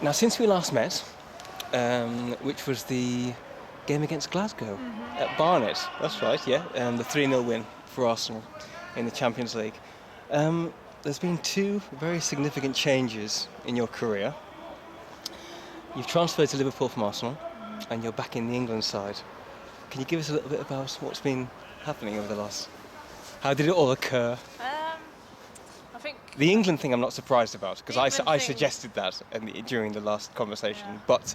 Now, since we last met, which was the game against Glasgow at Barnet, that's right, yeah, the 3-0 win for Arsenal in the Champions League. There's been two very significant changes in your career. You've transferred to Liverpool from Arsenal, and you're back in the England side. Can you give us a little bit about what's been happening over the last... How did it all occur? I think The England thing I'm not surprised about, because I England thing- suggested that during the last conversation, but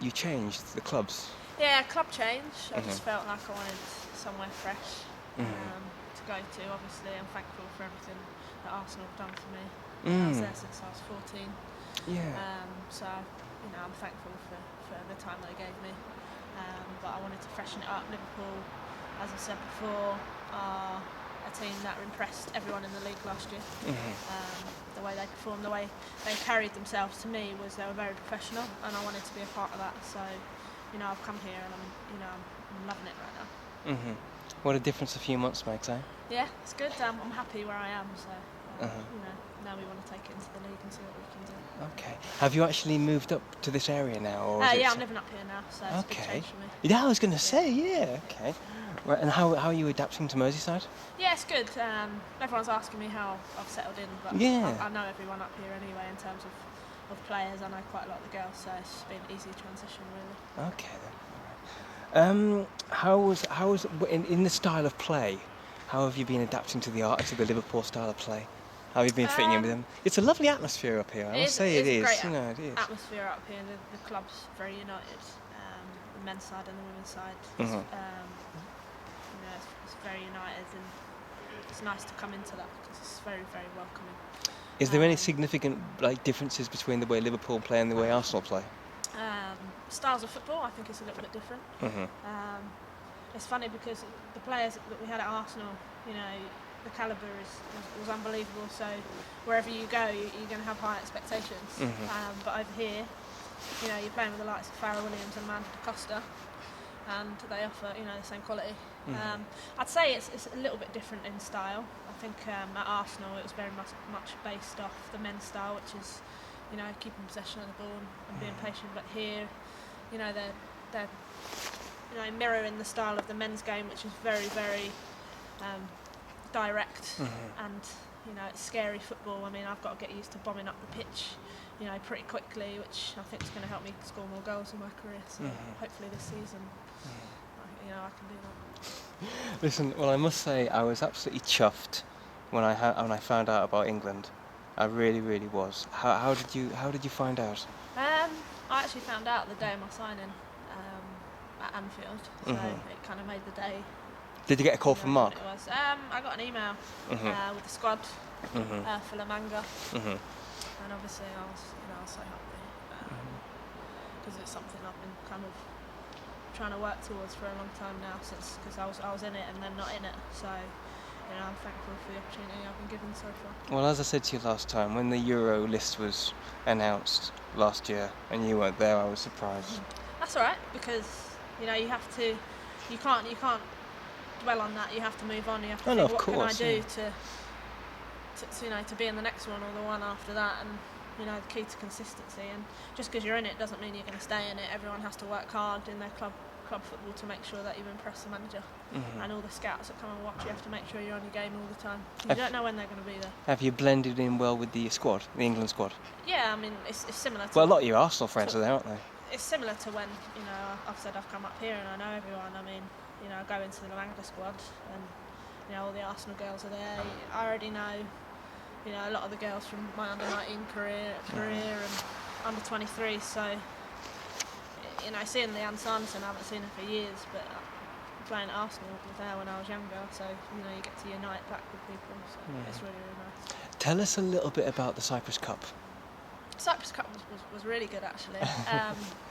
you changed the clubs. yeah, club change. I just felt like I wanted somewhere fresh to go to. Obviously, I'm thankful for everything that Arsenal have done for me. I was there since I was 14. Yeah. So I'm thankful for the time they gave me. But I wanted to freshen it up. Liverpool, as I said before, are a team that impressed everyone in the league last year. The way they performed, the way they carried themselves, to me, was they were very professional, and I wanted to be a part of that. So, I've come here and I'm loving it right now. What a difference a few months makes, eh? Yeah, it's good. I'm happy where I am. So, now we want to take it into the league and see what we can do. Okay. Have you actually moved up to this area now? Or Yeah, I'm living up here now, so it's a big change for me. Yeah, I was going to say, yeah, okay. Right, and how are you adapting to Merseyside? Yeah, it's good. Everyone's asking me how I've settled in, but Yeah. I know everyone up here anyway in terms of players. I know quite a lot of the girls, so it's been an easy transition, really. Okay then. How was in the style of play? How have you been adapting to the Liverpool style of play? How have you been fitting in with them? It's a lovely atmosphere up here. I must say it is. It's a You great know, it is. atmosphere up here. The club's very united. The men's side and the women's side. It's very united, and it's nice to come into that because it's very, very welcoming. Is there any significant differences between the way Liverpool play and the way Arsenal play? Styles of football, I think, is a little bit different. It's funny because the players that we had at Arsenal, the calibre was unbelievable. So wherever you go, you're going to have high expectations. But over here, you're playing with the likes of Farrah Williams and Amanda Costa, and they offer the same quality. I'd say it's a little bit different in style. I think at Arsenal it was very much based off the men's style, which is keeping possession of the ball and being patient. But here, they're mirroring the style of the men's game, which is very, very direct and it's scary football. I mean, I've got to get used to bombing up the pitch pretty quickly, which I think is going to help me score more goals in my career. So hopefully this season I can do that. Listen, well, I must say I was absolutely chuffed when I found out about England. I really, really was. How did you find out? I actually found out the day of my signing at Anfield, so it kind of made the day. Did you get a call from Mark? It was. I got an email with the squad for La Manga, and obviously I was so happy because it's something I've been kind of trying to work towards for a long time now, because I was in it and then not in it. So I'm thankful for the opportunity I've been given so far. Well, as I said to you last time, when the Euro list was announced last year and you weren't there, I was surprised. That's all right, because you can't dwell on that. You have to move on. You have to think, what can I do to be in the next one or the one after that, and the key to consistency. And just because you're in it doesn't mean you're going to stay in it. Everyone has to work hard in their club football to make sure that you impress the manager and all the scouts that come and watch. You have to make sure you're on your game all the time. You don't know when they're going to be there. Have you blended in well with the squad, the England squad? Yeah, I mean it's similar to... Well, a lot of your Arsenal friends are there, aren't they? It's similar to when I've said I've come up here and I know everyone. I mean, I go into the La Manga squad and all the Arsenal girls are there. I already know a lot of the girls from my under-19 career and under-23, so seeing Leanne Sanderson, I haven't seen her for years, but playing at Arsenal was there when I was younger, so you get to unite back with people, so it's really, really nice. Tell us a little bit about the Cyprus Cup. Cyprus Cup was really good, actually.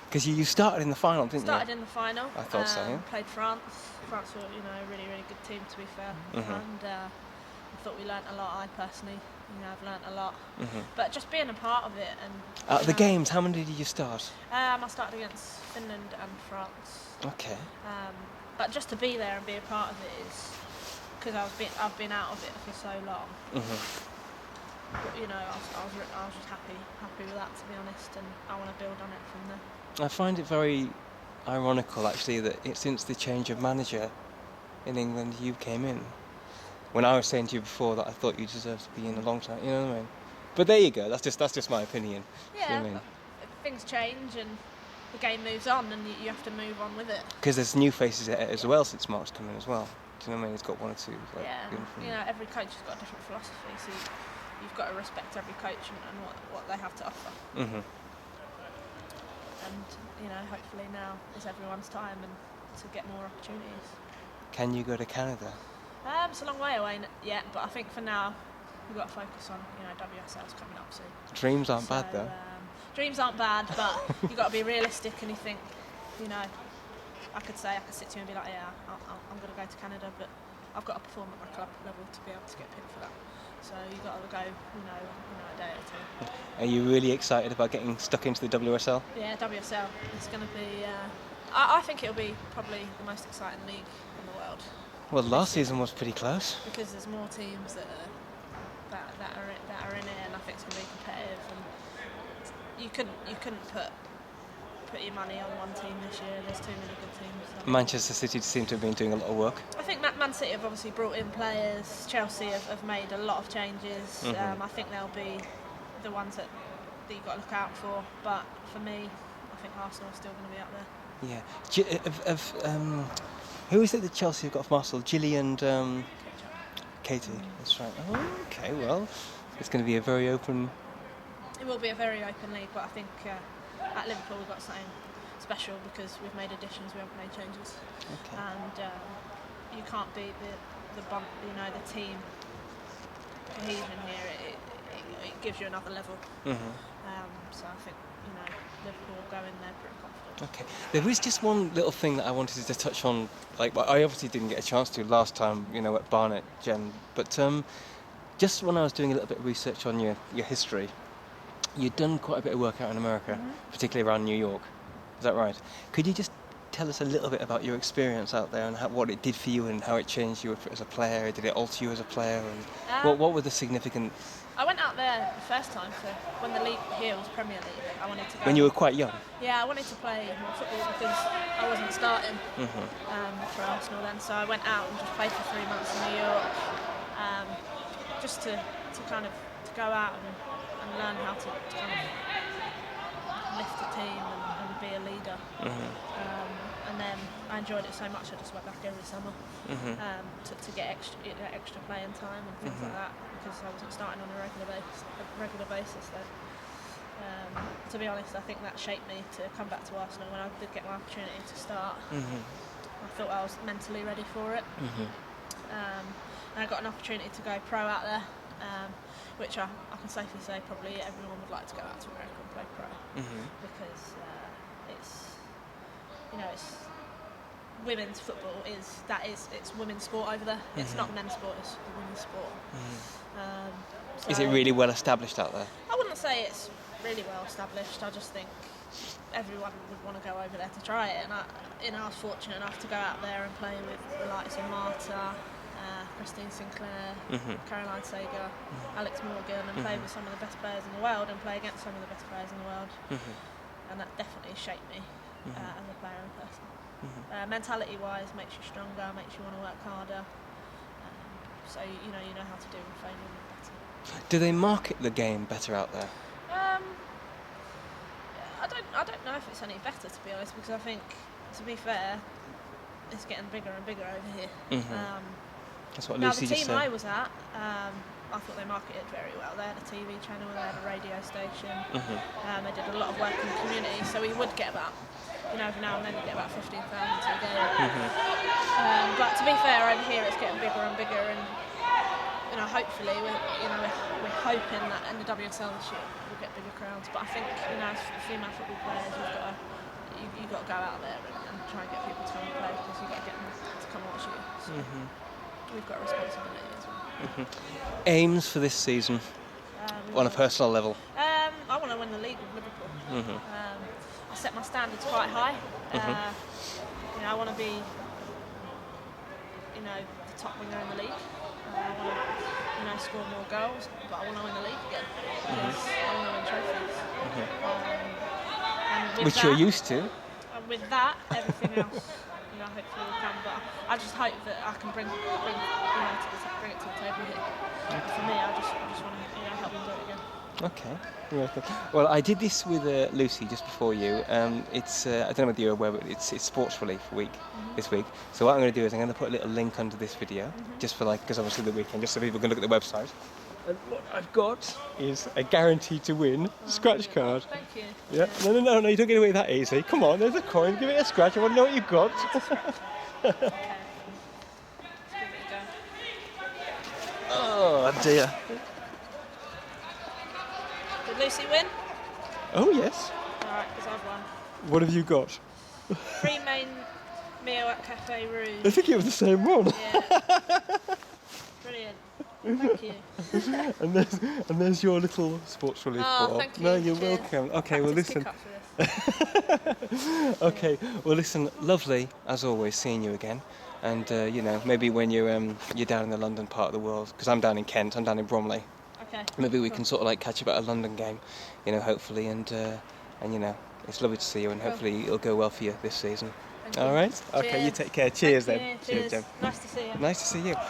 Because you started in the final, didn't you? Started in the final. I thought so, yeah. Played France. France were a really, really good team, to be fair. And I thought we learnt a lot. I personally, I've learnt a lot. But just being a part of it and... the games, how many did you start? I started against Finland and France. Okay. But just to be there and be a part of it is... Because I've been out of it for so long. you know, I was just happy with that, to be honest, and I want to build on it from there. I find it very ironical, actually, that since the change of manager in England, you came in. When I was saying to you before that I thought you deserved to be in a long time, you know what I mean? But there you go. That's just my opinion. Yeah, you know what I mean? Things change and the game moves on, and you have to move on with it. Because there's new faces as well since Mark's come in as well. Do you know what I mean? He's got one or two. Like, you know, every coach has got a different philosophy, so you've got to respect every coach and what they have to offer. Mm-hmm. And you know, hopefully now is everyone's time and to get more opportunities. Can you go to Canada? It's a long way away yet, but I think for now we've got to focus on, you know, WSL's coming up soon. Dreams aren't bad though. Dreams aren't bad, but you've got to be realistic, and you think, you know, I could sit to you and be like, yeah, I'm going to go to Canada, but I've got to perform at my club level to be able to get picked for that. So you've got to go, you know, a day or two. Are you really excited about getting stuck into the WSL? Yeah, WSL. It's going to be. I think it'll be probably the most exciting league in the world. Well, last season was pretty close. Because there's more teams that are in it, and I think it's going to be competitive. And you couldn't put your money on one team this year. There's too many good teams. Manchester City seem to have been doing a lot of work. I think Man City have obviously brought in players. Chelsea have made a lot of changes. Mm-hmm. I think they'll be the ones that you've got to look out for. But for me, I think Arsenal are still going to be up there. Yeah. Who is it that Chelsea have got from Arsenal? Gilly and Katie. That's right. Oh, okay, well, it's going to be a very open... It will be a very open league, but I think at Liverpool we've got something special because we've made additions, we haven't made changes. Okay. And you can't beat the team cohesion here. It gives you another level. Mm-hmm. So I think, you know, Liverpool will go in there pretty confident. Okay. There is just one little thing that I wanted to touch on. Like, I obviously didn't get a chance to last time, you know, at Barnet, Jen. But just when I was doing a little bit of research on your history, you'd done quite a bit of work out in America, particularly around New York. Is that right? Could you just tell us a little bit about your experience out there and what it did for you and how it changed you as a player? Did it alter you as a player? And what were the significant... I went out there the first time when the league here was Premier League. I wanted to go. When you were quite young? Yeah, I wanted to play more football because I wasn't starting for Arsenal then. So I went out and just played for 3 months in New York, just to go out and learn how to kind of lift a team and be a leader. And then I enjoyed it so much I just went back every summer to get extra playing time and things like that, because I wasn't starting on a regular basis then. To be honest, I think that shaped me to come back to Arsenal when I did get my opportunity to start. I thought I was mentally ready for it. And I got an opportunity to go pro out there, which I can safely say probably everyone would like to go out to America and play pro, because it's women's football it's women's sport over there. It's not men's sport, it's women's sport. Is it really well established out there? I wouldn't say it's really well established. I just think everyone would want to go over there to try it, and I was fortunate enough to go out there and play with the likes of Marta, Christine Sinclair, Caroline Sager, Alex Morgan, and play with some of the best players in the world and play against some of the best players in the world. And that definitely shaped me as a player and person. Mentality wise, makes you stronger, makes you want to work harder, so you know how to deal with failure better. Do they market the game better out there? I don't know if it's any better, to be honest, because I think, to be fair, it's getting bigger and bigger over here. That's what Now Lucy the just team said. I was at, I thought they marketed very well. They had a TV channel, they had a radio station, they did a lot of work in the community, so we would get about, every now and then you get about 15,000 to a game. But to be fair, over here it's getting bigger and bigger, and hopefully we're hoping that in the WSL this year we'll get bigger crowds. But I think as female football players, you've got to go out there and try and get people to come and play, because you've got to get them to come watch you. So we've got a responsibility as well. Aims for this season on a personal level? I want to win the league with Liverpool. I set my standards quite high. I want to be, the top winger in the league. I want to, you know, score more goals, but I want to win the league again because I want to win trophies. And with Which that, you're used to. and with that, everything else, you know, hopefully will come. But I just hope that I can bring you know, bring it to the table here. And for me, I just want to, you know, help them do it again. Okay, you're welcome. Well, I did this with Lucy just before you. It's I don't know whether you're aware, but it's Sports Relief week this week. So what I'm going to do is I'm going to put a little link under this video, just for because obviously the weekend, just so people can look at the website. And what I've got is a guaranteed to win scratch card. Thank you. Yeah. No, you don't get away that easy. Come on, there's a coin. Give it a scratch. I want to know what you've got. Okay. Let's give it a go. Oh dear. Did Lucy win? Oh yes. Alright, because I've won. What have you got? Free main meal at Cafe Rouge. I think it was the same one. Yeah. Brilliant. Thank you. and there's your little Sports Relief ball. Thank you. No, you're Cheers. welcome. Okay, well listen. This. Okay, well listen. Lovely as always seeing you again. And you know, maybe when you're down in the London part of the world, because I'm down in Kent. I'm down in Bromley. Okay. Maybe we can sort of like catch up at a London game, you know, hopefully. And you know, it's lovely to see you, and hopefully it'll go well for you this season. Thank you. All right. Okay, you Cheers. take care. Cheers Thank then. you. Cheers, Jem. Nice to see you. Nice to see you.